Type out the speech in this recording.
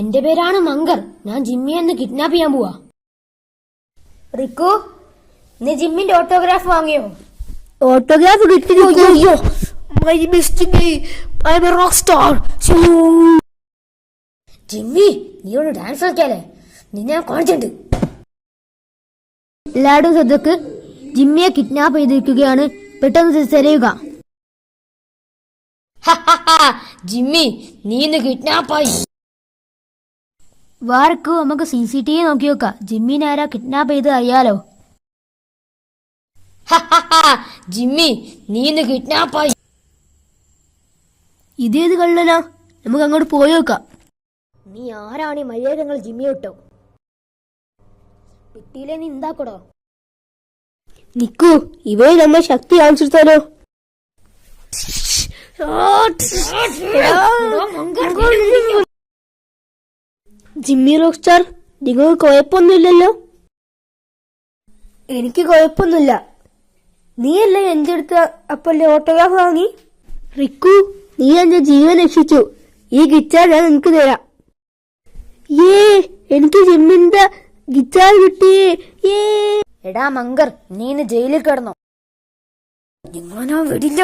എന്റെ പേരാണ് മങ്കർ. ഞാൻ ജിമ്മിയെ ഒന്ന് കിഡ്നാപ്പ് ചെയ്യാൻ പോവാ. റിക്കു, നീ ജിമ്മിന്റെ ഓട്ടോഗ്രാഫ് വാങ്ങിയോ? ഓട്ടോഗ്രാഫ് കിട്ടിയോ? My destiny, I'm a rock star. Jimmy, നീ ഒന്ന് ഡാൻസ് കളിക്കാലേ? നിന്നെ ഞാൻ കാണിച്ചിട്ടുണ്ട്. എല്ലാവരും ശ്രദ്ധക്ക്, ജിമ്മിയെ കിഡ്നാപ്പ് ചെയ്തിരിക്കുകയാണ്. പെട്ടെന്ന് തിരയുക. ജിമ്മി, നീ ഇന്ന് കിഡ്നാപ്പായി. വാർക്കു, നമുക്ക് CCTV നോക്കി നോക്കാം. ജിമ്മിനെ ആരാ കിഡ്നാപ്പ് ചെയ്ത് അറിയാലോ. ജിമ്മി, നീ ഇന്ന് കിഡ്നാപ്പായി. ഇതേത് കള്ളനാ? നമുക്ക് അങ്ങോട്ട് പോയി നോക്കാം. നീ ആരാണ് ഈ മര്യാദകൾ ജിമ്മി വിട്ടോ? പിട്ടിയിലെ നീ എന്താക്കടോ? നിക്കൂ, ഇവയെ നമ്മൾ ശക്തി കാണിച്ചെടുത്താലോ? ജിമ്മി റോക്ക് സ്റ്റാർ, നിങ്ങൾക്ക് കുഴപ്പമൊന്നുമില്ലല്ലോ? എനിക്ക് കുഴപ്പമൊന്നുമില്ല. നീയല്ലേ എന്റെ അടുത്ത് അപ്പല്ലേ ഓട്ടോഗ്രാഫ് വാങ്ങി? റിക്കു, നീ എന്റെ ജീവൻ രക്ഷിച്ചു. ഈ ഗിറ്റാർ ഞാൻ നിനക്ക് തരാം. എനിക്ക് ജിമ്മിന്റെ ഗിറ്റാർ കിട്ടിയേ. എടാ മങ്കർ, നീ ഇന്ന് ജയിലിൽ കിടന്നോ? നിങ്ങളെ ഞാൻ വിടില്ല.